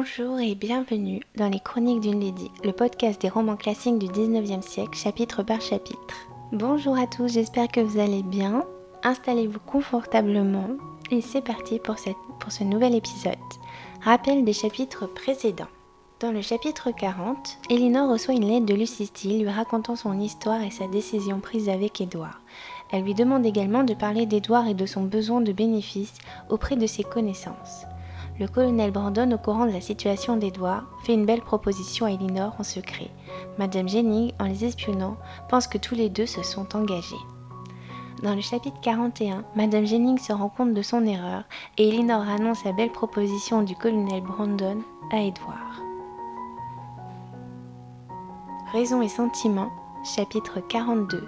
Bonjour et bienvenue dans les Chroniques d'une Lady, le podcast des romans classiques du 19e siècle, chapitre par chapitre. Bonjour à tous, j'espère que vous allez bien. Installez-vous confortablement et c'est parti pour ce nouvel épisode. Rappel des chapitres précédents. Dans le chapitre 40, Elinor reçoit une lettre de Lucy Steele lui racontant son histoire et sa décision prise avec Edward. Elle lui demande également de parler d'Edward et de son besoin de bénéfices auprès de ses connaissances. Le colonel Brandon, au courant de la situation d'Edward, fait une belle proposition à Elinor en secret. Madame Jennings, en les espionnant, pense que tous les deux se sont engagés. Dans le chapitre 41, Madame Jennings se rend compte de son erreur et Elinor annonce la belle proposition du colonel Brandon à Edward. Raison et sentiment, chapitre 42.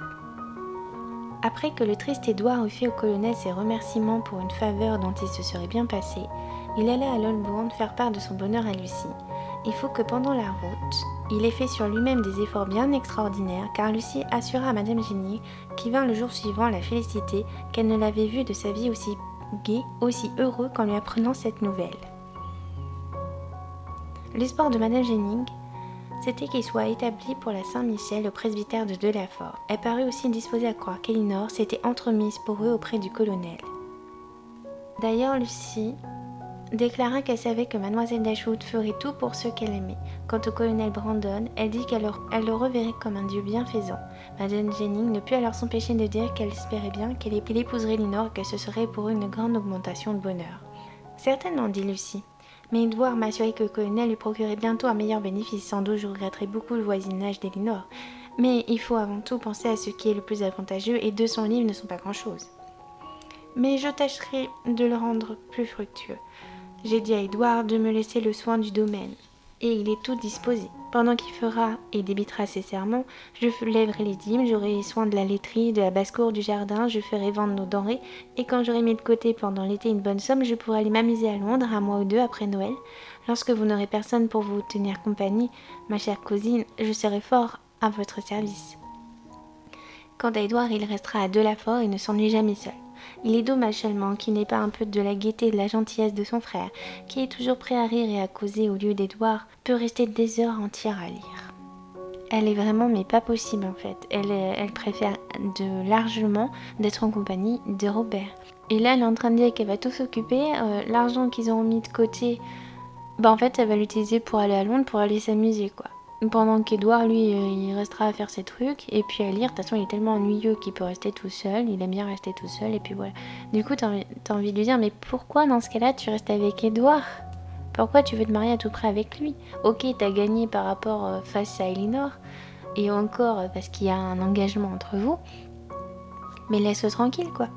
Après que le triste Edward eut fait au colonel ses remerciements pour une faveur dont il se serait bien passé, il alla à Longbourn faire part de son bonheur à Lucy. Il faut que pendant la route, il ait fait sur lui-même des efforts bien extraordinaires, car Lucy assura à Madame Jenny, qui vint le jour suivant la féliciter, qu'elle ne l'avait vu de sa vie aussi gai, aussi heureux qu'en lui apprenant cette nouvelle. L'espoir de Madame Jennings, c'était qu'il soit établi pour la Saint-Michel au presbytère de Delafort. Elle parut aussi disposée à croire qu'Elinor s'était entremise pour eux auprès du colonel. D'ailleurs, Lucy déclara qu'elle savait que Mademoiselle Dashwood ferait tout pour ceux qu'elle aimait. Quant au colonel Brandon, elle dit qu'elle le reverrait comme un dieu bienfaisant. Madame Jennings ne put alors s'empêcher de dire qu'elle espérait bien qu'elle épouserait Elinor et que ce serait pour eux une grande augmentation de bonheur. Certainement, dit Lucy. Mais Edward m'a assuré que le colonel lui procurait bientôt un meilleur bénéfice. Sans doute, je regretterai beaucoup le voisinage d'Elinor. Mais il faut avant tout penser à ce qui est le plus avantageux et 200 livres ne sont pas grand-chose. Mais je tâcherai de le rendre plus fructueux. J'ai dit à Edward de me laisser le soin du domaine. Et il est tout disposé. Pendant qu'il fera et débitera ses serments, je lèverai les dîmes, j'aurai soin de la laiterie, de la basse-cour, du jardin, je ferai vendre nos denrées, et quand j'aurai mis de côté pendant l'été une bonne somme, je pourrai aller m'amuser à Londres, un mois ou deux après Noël. Lorsque vous n'aurez personne pour vous tenir compagnie, ma chère cousine, je serai fort à votre service. Quant à Edward, il restera à Delafort et ne s'ennuie jamais seul. Il est dommage seulement qu'il n'ait pas un peu de la gaieté et de la gentillesse de son frère, qui est toujours prêt à rire et à causer au lieu d'Edward, peut rester des heures entières à lire. Elle est vraiment, mais pas possible en fait. Elle préfère largement d'être en compagnie de Robert. Et là, elle est en train de dire qu'elle va tout s'occuper. L'argent qu'ils ont mis de côté, en fait, elle va l'utiliser pour aller à Londres, pour aller s'amuser, quoi. Pendant qu'Edward, lui, il restera à faire ses trucs et puis à lire. De toute façon, il est tellement ennuyeux qu'il peut rester tout seul. Il aime bien rester tout seul et puis voilà. Du coup, t'as envie de lui dire, mais pourquoi dans ce cas-là, tu restes avec Edward ? Pourquoi tu veux te marier à tout près avec lui ? Ok, t'as gagné par rapport face à Elinor et encore parce qu'il y a un engagement entre vous. Mais laisse-le tranquille, quoi.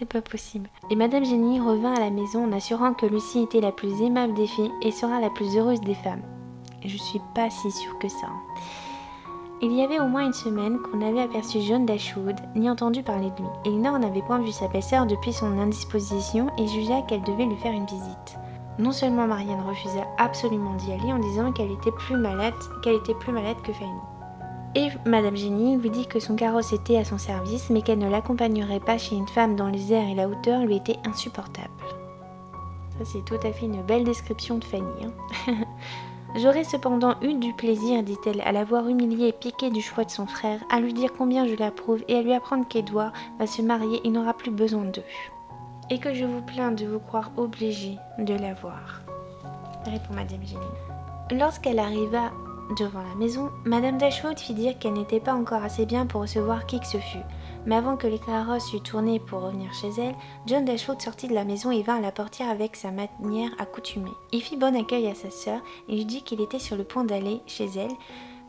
C'est pas possible. Et Madame Jenny revint à la maison en assurant que Lucy était la plus aimable des filles et sera la plus heureuse des femmes. Et je suis pas si sûre que ça. Il y avait au moins une semaine qu'on n'avait aperçu John Dashwood, ni entendu parler de lui. Elinor n'avait point vu sa belle-sœur depuis son indisposition et jugea qu'elle devait lui faire une visite. Non seulement Marianne refusa absolument d'y aller en disant qu'elle était plus malade que Fanny. Et Madame Jenny lui dit que son carrosse était à son service, mais qu'elle ne l'accompagnerait pas chez une femme dont les airs et la hauteur lui étaient insupportables. Ça, c'est tout à fait une belle description de Fanny. J'aurais cependant eu du plaisir, dit-elle, à la voir humiliée et piquée du choix de son frère, à lui dire combien je l'approuve et à lui apprendre qu'Edward va se marier et n'aura plus besoin d'eux. Et que je vous plains de vous croire obligée de la voir, répond Madame Jenny. Lorsqu'elle arriva devant la maison, Madame Dashwood fit dire qu'elle n'était pas encore assez bien pour recevoir qui que ce fût. Mais avant que les carrosses eût tourné pour revenir chez elle, John Dashwood sortit de la maison et vint à la portière avec sa manière accoutumée. Il fit bon accueil à sa sœur et lui dit qu'il était sur le point d'aller chez elle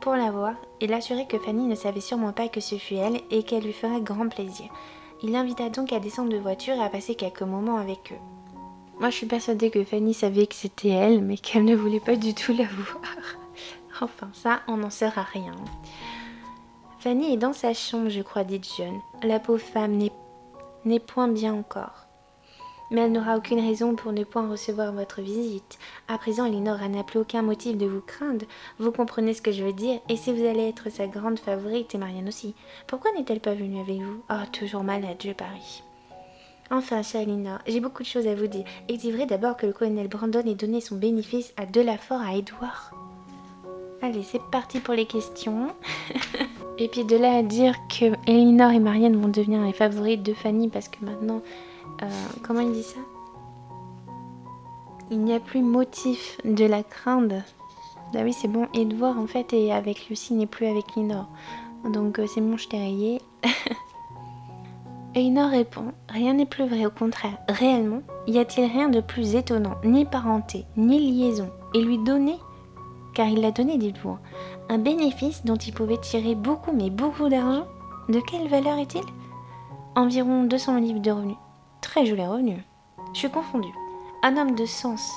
pour la voir et l'assurer que Fanny ne savait sûrement pas que ce fût elle et qu'elle lui ferait grand plaisir. Il l'invita donc à descendre de voiture et à passer quelques moments avec eux. Moi, je suis persuadée que Fanny savait que c'était elle, mais qu'elle ne voulait pas du tout la voir. Enfin, ça, on n'en saura rien. Fanny est dans sa chambre, je crois, dit John. La pauvre femme n'est point bien encore. Mais elle n'aura aucune raison pour ne point recevoir votre visite. À présent, Elinor n'a plus aucun motif de vous craindre. Vous comprenez ce que je veux dire. Et si vous allez être sa grande favorite, et Marianne aussi, pourquoi n'est-elle pas venue avec vous ? Ah, toujours malade, je parie. Enfin, chère Elinor, j'ai beaucoup de choses à vous dire. Est-il vrai d'abord que le colonel Brandon ait donné son bénéfice à Delafort à Edward? Allez, c'est parti pour les questions. Et puis de là à dire que Elinor et Marianne vont devenir les favorites de Fanny parce que maintenant, comment il dit ça? Il n'y a plus motif de la craindre. Ah oui, c'est bon, Edward en fait est avec Lucy, n'est plus avec Elinor. Donc c'est bon, je t'ai rayé. Elinor répond, rien n'est plus vrai, au contraire. Réellement, y a-t-il rien de plus étonnant, ni parenté, ni liaison, et lui donner, car il l'a donné, dites-vous, un bénéfice dont il pouvait tirer beaucoup, mais beaucoup d'argent? De quelle valeur est-il? Environ 200 livres de revenus. Très joli revenu. Je suis confondue. Un homme de sens,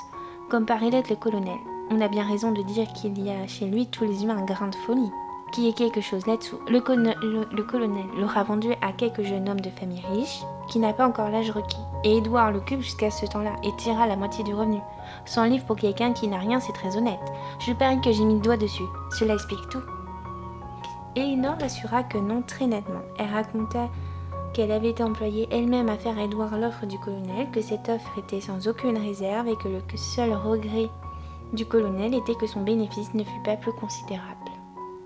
comme paraît l'être le colonel. On a bien raison de dire qu'il y a chez lui tous les humains un grain de folie. Qu'il y ait quelque chose là-dessous. Le colonel l'aura vendu à quelques jeunes hommes de famille riche, qui n'a pas encore l'âge requis. Et Édouard l'occupe jusqu'à ce temps-là et tirera la moitié du revenu. 100 livres pour quelqu'un qui n'a rien, c'est très honnête. Je parie que j'ai mis le doigt dessus. Cela explique tout. Elinor assura que non très nettement. Elle raconta qu'elle avait été employée elle-même à faire à Édouard l'offre du colonel, que cette offre était sans aucune réserve et que le seul regret du colonel était que son bénéfice ne fût pas plus considérable.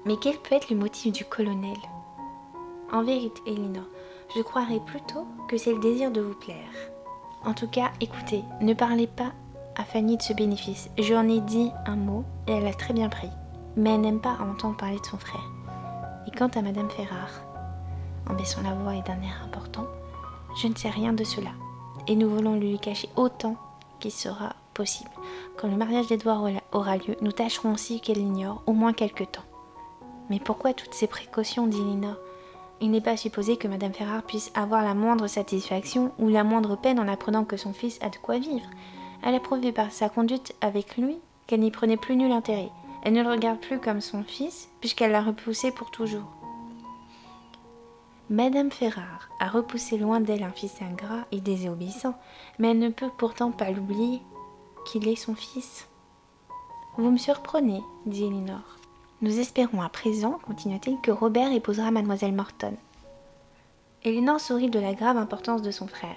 Mais quel peut être le motif du colonel? En vérité, Elinor, je croirais plutôt que c'est le désir de vous plaire. En tout cas, écoutez, ne parlez pas à Fanny de ce bénéfice. Je en ai dit un mot et elle l'a très bien pris. Mais elle n'aime pas entendre parler de son frère. Et quant à Madame Ferrare, en baissant la voix et d'un air important, je ne sais rien de cela. Et nous voulons lui cacher autant qu'il sera possible. Quand le mariage d'Edouard aura lieu, nous tâcherons aussi qu'elle l'ignore, au moins quelque temps. Mais pourquoi toutes ces précautions, dit Elinor? Il n'est pas à supposer que Madame Ferrare puisse avoir la moindre satisfaction ou la moindre peine en apprenant que son fils a de quoi vivre. Elle a prouvé par sa conduite avec lui qu'elle n'y prenait plus nul intérêt. Elle ne le regarde plus comme son fils, puisqu'elle l'a repoussé pour toujours. Madame Ferrare a repoussé loin d'elle un fils ingrat et désobéissant, mais elle ne peut pourtant pas l'oublier qu'il est son fils. Vous me surprenez, dit Elinor. Nous espérons à présent, continua-t-il, que Robert épousera mademoiselle Morton. Elinor sourit de la grave importance de son frère.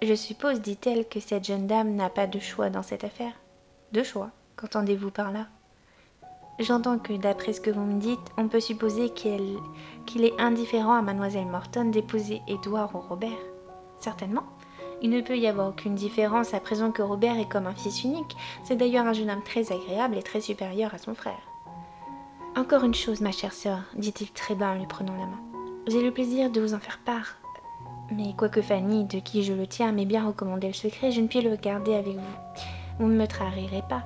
Je suppose, dit-elle, que cette jeune dame n'a pas de choix dans cette affaire. De choix? Qu'entendez-vous par là? J'entends que, d'après ce que vous me dites, on peut supposer qu'il est indifférent à mademoiselle Morton d'épouser Édouard ou Robert. Certainement. Il ne peut y avoir aucune différence à présent que Robert est comme un fils unique. C'est d'ailleurs un jeune homme très agréable et très supérieur à son frère. Encore une chose, ma chère sœur, dit-il très bas en lui prenant la main. J'ai le plaisir de vous en faire part. Mais quoique Fanny, de qui je le tiens, m'ait bien recommandé le secret, je ne puis le garder avec vous. Vous ne me trahirai pas.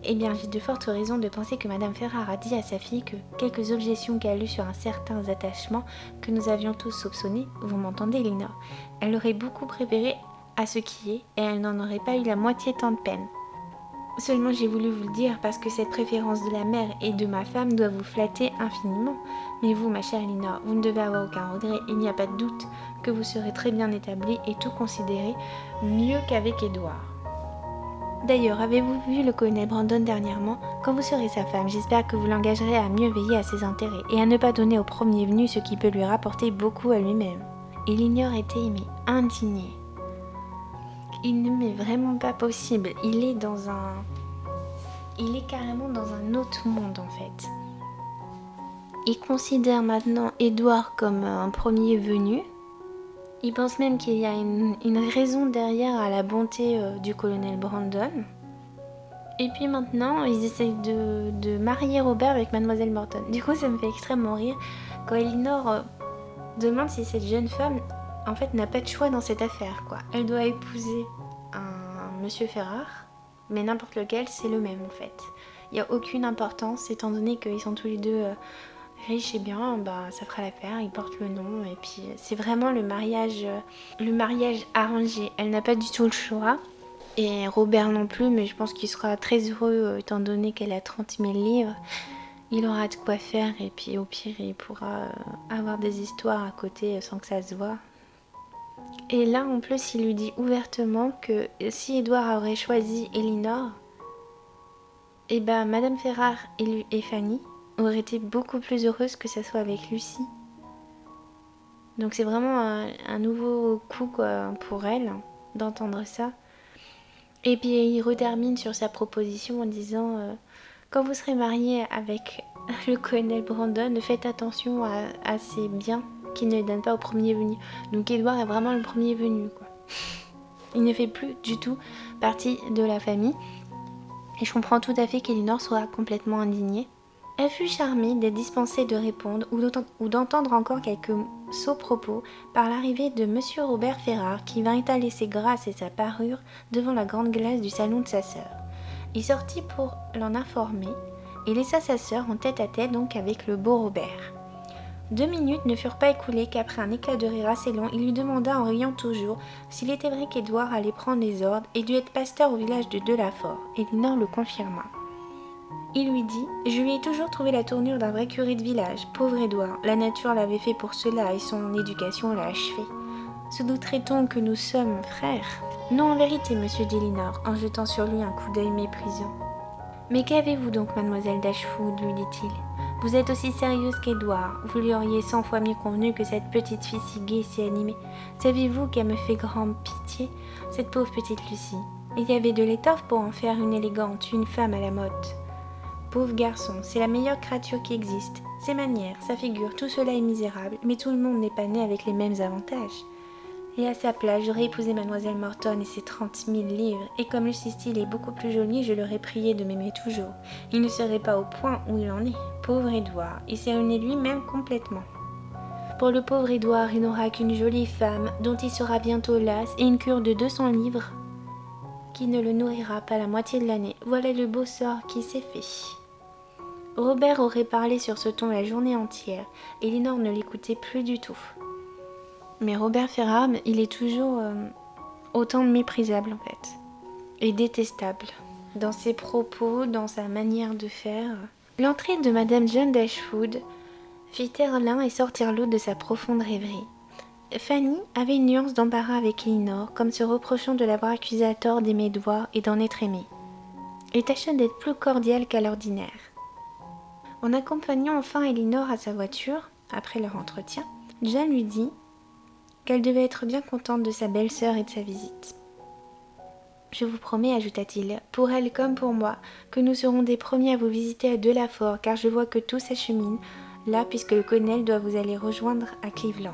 Eh bien, j'ai de fortes raisons de penser que Madame Ferrare a dit à sa fille que quelques objections qu'elle eut sur un certain attachement que nous avions tous soupçonné, vous m'entendez, Elinor, elle l'aurait beaucoup préféré à ce qui est, et elle n'en aurait pas eu la moitié tant de peine. Seulement j'ai voulu vous le dire parce que cette préférence de la mère et de ma femme doit vous flatter infiniment. Mais vous, ma chère Elinor, vous ne devez avoir aucun regret, il n'y a pas de doute que vous serez très bien établie et tout considéré mieux qu'avec Édouard. D'ailleurs, avez-vous vu le colonel Brandon dernièrement? Quand vous serez sa femme, j'espère que vous l'engagerez à mieux veiller à ses intérêts et à ne pas donner au premier venu ce qui peut lui rapporter beaucoup à lui-même. Elinor était aimée, indignée. Il ne m'est vraiment pas possible. Il est carrément dans un autre monde en fait. Il considère maintenant Édouard comme un premier venu. Il pense même qu'il y a une raison derrière à la bonté du colonel Brandon. Et puis maintenant, ils essayent de marier Robert avec mademoiselle Morton. Du coup, ça me fait extrêmement rire quand Elinor demande si cette jeune femme en fait n'a pas de choix dans cette affaire, quoi. Elle doit épouser un monsieur Ferrare, mais n'importe lequel, c'est le même en fait. Il n'y a aucune importance, étant donné qu'ils sont tous les deux riches et bien, bah, ça fera l'affaire, ils portent le nom, et puis c'est vraiment le mariage arrangé. Elle n'a pas du tout le choix, et Robert non plus, mais je pense qu'il sera très heureux, étant donné qu'elle a 30 000 livres. Il aura de quoi faire, et puis au pire, il pourra avoir des histoires à côté sans que ça se voie. Et là, en plus, il lui dit ouvertement que si Édouard aurait choisi Elinor, eh ben, Madame Ferrare et Fanny auraient été beaucoup plus heureuses que ça soit avec Lucie. Donc c'est vraiment un nouveau coup quoi, pour elle d'entendre ça. Et puis il retermine sur sa proposition en disant quand vous serez marié avec le colonel Brandon, faites attention à ses biens qu'il ne les donne pas au premier venu. Donc Edward est vraiment le premier venu, quoi. Il ne fait plus du tout partie de la famille. Et je comprends tout à fait qu'Elinor soit complètement indignée. Elle fut charmée d'être dispensée de répondre ou d'entendre encore quelques sots propos par l'arrivée de Monsieur Robert Ferrard qui vint étaler ses grâces et sa parure devant la grande glace du salon de sa sœur. Il sortit pour l'en informer et laissa sa sœur en tête-à-tête donc avec le beau Robert. 2 minutes ne furent pas écoulées qu'après un éclat de rire assez long, il lui demanda en riant toujours s'il était vrai qu'Édouard allait prendre les ordres et dû être pasteur au village de Delafort. Elinor le confirma. Il lui dit « Je lui ai toujours trouvé la tournure d'un vrai curé de village. Pauvre Édouard, la nature l'avait fait pour cela et son éducation l'a achevé. Se douterait-on que nous sommes frères ?»« Non, en vérité, monsieur, dit Elinor, en jetant sur lui un coup d'œil méprisant. »« Mais qu'avez-vous donc, mademoiselle Dashwood, lui dit-il. Vous êtes aussi sérieuse qu'Édouard. Vous lui auriez 100 fois mieux convenu que cette petite fille si gaie et si animée. Savez-vous qu'elle me fait grande pitié, cette pauvre petite Lucie. Il y avait de l'étoffe pour en faire une élégante, une femme à la mode. Pauvre garçon, c'est la meilleure créature qui existe. Ses manières, sa figure, tout cela est misérable, mais tout le monde n'est pas né avec les mêmes avantages. Et à sa place, j'aurais épousé mademoiselle Morton et ses 30 000 livres, et comme Lucy Steele est beaucoup plus jolie, je l'aurais prié de m'aimer toujours. Il ne serait pas au point où il en est. Pauvre Édouard, il s'est ruiné lui-même complètement. Pour le pauvre Édouard, il n'aura qu'une jolie femme, dont il sera bientôt las, et une cure de 200 livres, qui ne le nourrira pas la moitié de l'année. Voilà le beau sort qui s'est fait. Robert aurait parlé sur ce ton la journée entière, et Elinor ne l'écoutait plus du tout. Mais Robert Ferrard, il est toujours autant méprisable en fait, et détestable, dans ses propos, dans sa manière de faire. L'entrée de Madame John Dashwood fit taire l'un et sortir l'autre de sa profonde rêverie. Fanny avait une nuance d'embarras avec Elinor, comme se reprochant de l'avoir accusée à tort d'aimer Edward et d'en être aimée, et tâcha d'être plus cordiale qu'à l'ordinaire. En accompagnant enfin Elinor à sa voiture, après leur entretien, John lui dit qu'elle devait être bien contente de sa belle-sœur et de sa visite. « Je vous promets, ajouta-t-il, pour elle comme pour moi, que nous serons des premiers à vous visiter à Delafort, car je vois que tout s'achemine là, puisque le colonel doit vous aller rejoindre à Cleveland. »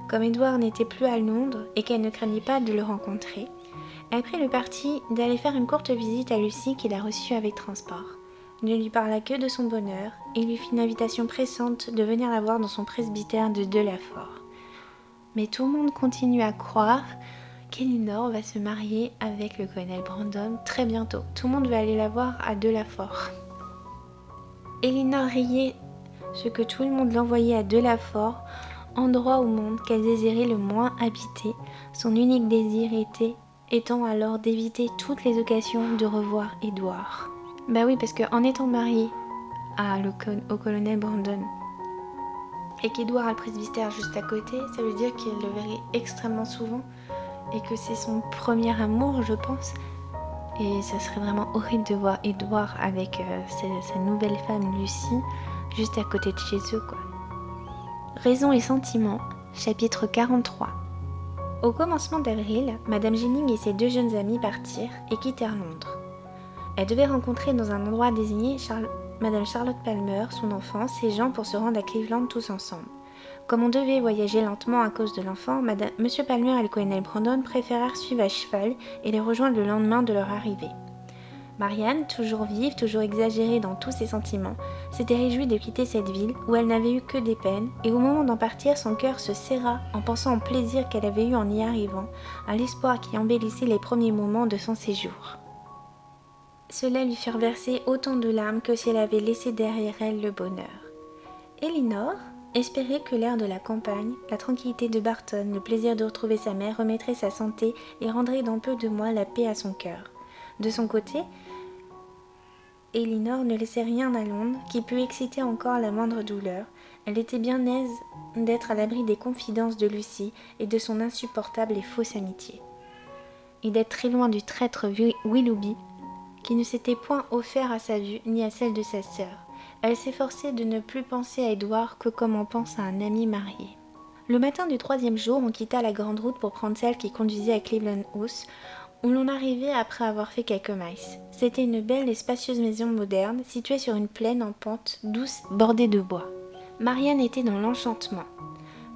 Comme Edward n'était plus à Londres et qu'elle ne craignait pas de le rencontrer, elle prit le parti d'aller faire une courte visite à Lucie qui la reçut avec transport. Ne lui parla que de son bonheur et lui fit une invitation pressante de venir la voir dans son presbytère de Delafort. Mais tout le monde continue à croire qu'Elinor va se marier avec le colonel Brandon très bientôt. Tout le monde va aller la voir à Delafort. Elinor riait ce que tout le monde l'envoyait à Delafort, endroit au monde qu'elle désirait le moins habiter. Son unique désir étant alors d'éviter toutes les occasions de revoir Edward. Bah oui, parce qu'en étant mariée au colonel Brandon et qu'Edward a le presbytère juste à côté, ça veut dire qu'il le verrait extrêmement souvent et que c'est son premier amour, je pense. Et ça serait vraiment horrible de voir Edward avec sa nouvelle femme Lucie juste à côté de chez eux, quoi. Raison et sentiment, chapitre 43. Au commencement d'avril, Madame Jennings et ses 2 jeunes amies partirent et quittèrent Londres. Elle devait rencontrer dans un endroit désigné Madame Charlotte Palmer, son enfant, ses gens pour se rendre à Cleveland tous ensemble. Comme on devait voyager lentement à cause de l'enfant, Monsieur Palmer et le colonel Brandon préférèrent suivre à cheval et les rejoindre le lendemain de leur arrivée. Marianne, toujours vive, toujours exagérée dans tous ses sentiments, s'était réjouie de quitter cette ville où elle n'avait eu que des peines, et au moment d'en partir, son cœur se serra en pensant au plaisir qu'elle avait eu en y arrivant, à l'espoir qui embellissait les premiers moments de son séjour. Cela lui fit verser autant de larmes que si elle avait laissé derrière elle le bonheur. Elinor espérait que l'air de la campagne, la tranquillité de Barton, le plaisir de retrouver sa mère remettrait sa santé et rendrait dans peu de mois la paix à son cœur. De son côté, Elinor ne laissait rien à Londres qui pût exciter encore la moindre douleur. Elle était bien aise d'être à l'abri des confidences de Lucie et de son insupportable et fausse amitié. Et d'être très loin du traître Willoughby, qui ne s'était point offert à sa vue ni à celle de sa sœur. Elle s'efforçait de ne plus penser à Edward que comme on pense à un ami marié. Le matin du 3e jour, on quitta la grande route pour prendre celle qui conduisait à Cleveland House, où l'on arrivait après avoir fait quelques miles. C'était une belle et spacieuse maison moderne, située sur une plaine en pente douce bordée de bois. Marianne était dans l'enchantement.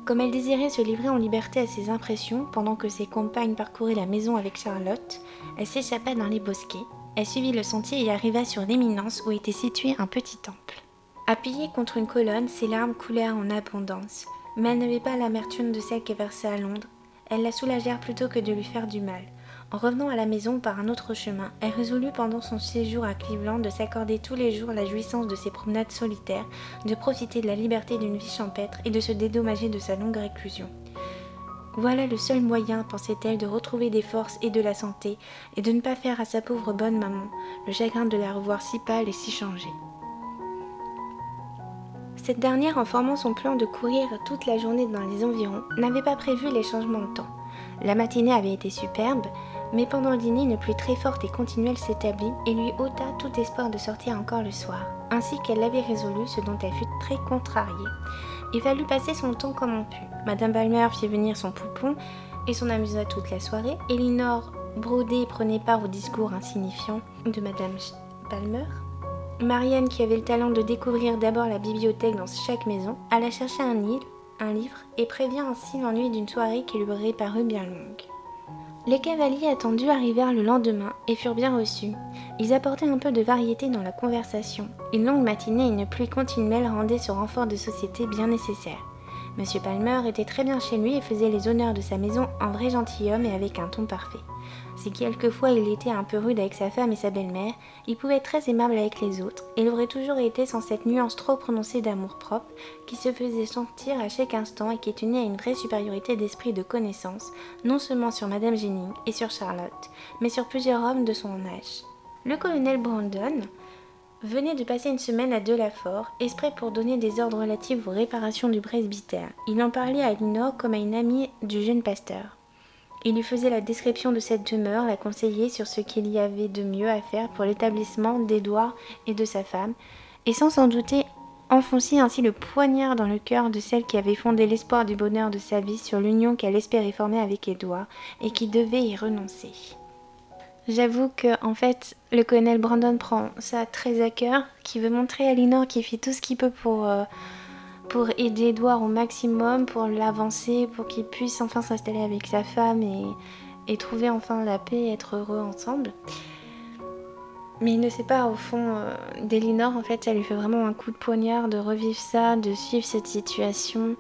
Comme elle désirait se livrer en liberté à ses impressions, pendant que ses compagnes parcouraient la maison avec Charlotte, elle s'échappa dans les bosquets. Elle suivit le sentier et arriva sur l'éminence où était situé un petit temple. Appuyée contre une colonne, ses larmes coulèrent en abondance, mais elle n'avait pas l'amertume de celle qu'elle versait à Londres. Elles la soulagèrent plutôt que de lui faire du mal. En revenant à la maison par un autre chemin, elle résolut pendant son séjour à Cleveland de s'accorder tous les jours la jouissance de ses promenades solitaires, de profiter de la liberté d'une vie champêtre et de se dédommager de sa longue réclusion. Voilà le seul moyen, pensait-elle, de retrouver des forces et de la santé, et de ne pas faire à sa pauvre bonne maman le chagrin de la revoir si pâle et si changée. Cette dernière, en formant son plan de courir toute la journée dans les environs, n'avait pas prévu les changements de temps. La matinée avait été superbe, mais pendant le dîner, une pluie très forte et continuelle s'établit et lui ôta tout espoir de sortir encore le soir, ainsi qu'elle l'avait résolu, ce dont elle fut très contrariée. Il fallut passer son temps comme on put. Madame Palmer fit venir son poupon et s'en amusa toute la soirée. Elinor brodait et prenait part aux discours insignifiants de Madame Palmer. Marianne, qui avait le talent de découvrir d'abord la bibliothèque dans chaque maison, alla chercher un livre et prévient ainsi l'ennui d'une soirée qui lui aurait paru bien longue. Les cavaliers attendus arrivèrent le lendemain et furent bien reçus. Ils apportaient un peu de variété dans la conversation. Une longue matinée et une pluie continuelle rendaient ce renfort de société bien nécessaire. Monsieur Palmer était très bien chez lui et faisait les honneurs de sa maison en vrai gentilhomme et avec un ton parfait. Si quelquefois il était un peu rude avec sa femme et sa belle-mère, il pouvait être très aimable avec les autres, et il aurait toujours été sans cette nuance trop prononcée d'amour-propre qui se faisait sentir à chaque instant et qui tenait à une vraie supériorité d'esprit et de connaissance, non seulement sur Madame Jennings et sur Charlotte, mais sur plusieurs hommes de son âge. Le colonel Brandon venait de passer une semaine à Delafort, exprès pour donner des ordres relatifs aux réparations du presbytère. Il en parlait à Elinor comme à une amie du jeune pasteur. Il lui faisait la description de cette demeure, la conseillait sur ce qu'il y avait de mieux à faire pour l'établissement d'Édouard et de sa femme, et sans s'en douter, enfonçait ainsi le poignard dans le cœur de celle qui avait fondé l'espoir du bonheur de sa vie sur l'union qu'elle espérait former avec Édouard, et qui devait y renoncer. J'avoue que, en fait, le colonel Brandon prend ça très à cœur, qui veut montrer à Elinor qu'il fait tout ce qu'il peut pour aider Édouard au maximum, pour l'avancer, pour qu'il puisse enfin s'installer avec sa femme et trouver enfin la paix et être heureux ensemble. Mais il ne sait pas, au fond, d'Elinor, en fait, ça lui fait vraiment un coup de poignard de revivre ça, de suivre cette situation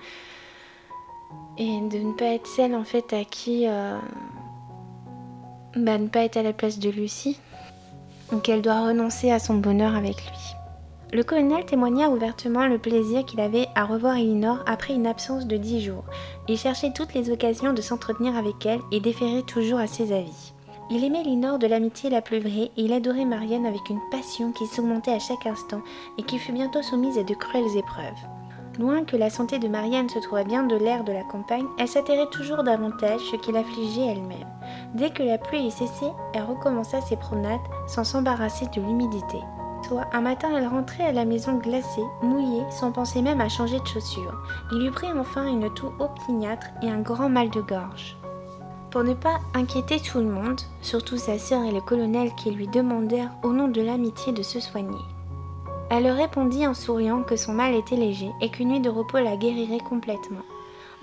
et de ne pas être celle, en fait, à qui... ne pas être à la place de Lucie, donc elle doit renoncer à son bonheur avec lui. Le colonel témoigna ouvertement le plaisir qu'il avait à revoir Elinor après une absence de 10 jours. Il cherchait toutes les occasions de s'entretenir avec elle et déférait toujours à ses avis. Il aimait Elinor de l'amitié la plus vraie et il adorait Marianne avec une passion qui s'augmentait à chaque instant et qui fut bientôt soumise à de cruelles épreuves. Loin que la santé de Marianne se trouvât bien de l'air de la campagne, elle s'atterrait toujours davantage, ce qui l'affligeait elle-même. Dès que la pluie eut cessé, elle recommença ses promenades sans s'embarrasser de l'humidité. Un matin, elle rentrait à la maison glacée, mouillée, sans penser même à changer de chaussures. Il lui prit enfin une toux opiniâtre et un grand mal de gorge. Pour ne pas inquiéter tout le monde, surtout sa sœur et le colonel qui lui demandèrent au nom de l'amitié de se soigner. Elle leur répondit en souriant que son mal était léger et qu'une nuit de repos la guérirait complètement.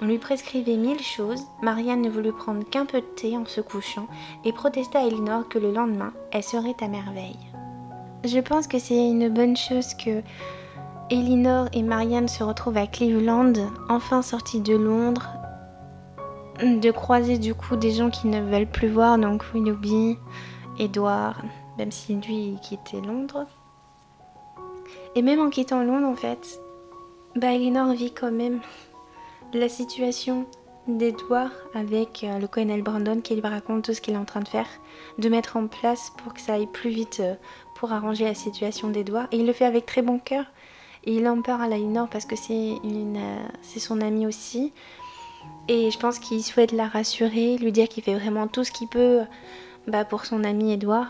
On lui prescrivait 1000 choses, Marianne ne voulut prendre qu'un peu de thé en se couchant et protesta à Elinor que le lendemain, elle serait à merveille. Je pense que c'est une bonne chose que Elinor et Marianne se retrouvent à Cleveland, enfin sorties de Londres, de croiser du coup des gens qui ne veulent plus voir, donc Willoughby, Edward, même si lui il quittait Londres. Et même en quittant Londres en fait, Elinor vit quand même la situation d'Edward avec le colonel Brandon qui lui raconte tout ce qu'il est en train de faire, de mettre en place pour que ça aille plus vite pour arranger la situation d'Edward. Et il le fait avec très bon cœur. Et il en parle à Elinor parce que c'est son amie aussi. Et je pense qu'il souhaite la rassurer, lui dire qu'il fait vraiment tout ce qu'il peut pour son ami Edward.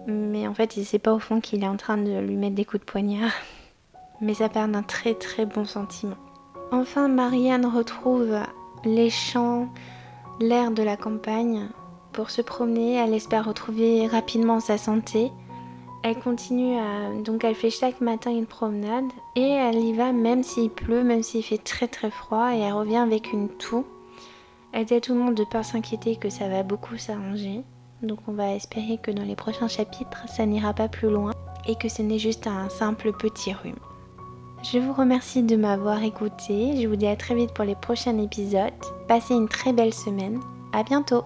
Mais en fait, il ne sait pas au fond qu'il est en train de lui mettre des coups de poignard. mais ça part d'un très très bon sentiment. Enfin, Marianne retrouve les champs, l'air de la campagne. Pour se promener, elle espère retrouver rapidement sa santé. Elle continue donc elle fait chaque matin une promenade et elle y va même s'il pleut, même s'il fait très très froid, et elle revient avec une toux. Elle dit à tout le monde de ne pas s'inquiéter, que ça va beaucoup s'arranger. Donc on va espérer que dans les prochains chapitres, ça n'ira pas plus loin et que ce n'est juste un simple petit rhume. Je vous remercie de m'avoir écouté. Je vous dis à très vite pour les prochains épisodes. Passez une très belle semaine. À bientôt!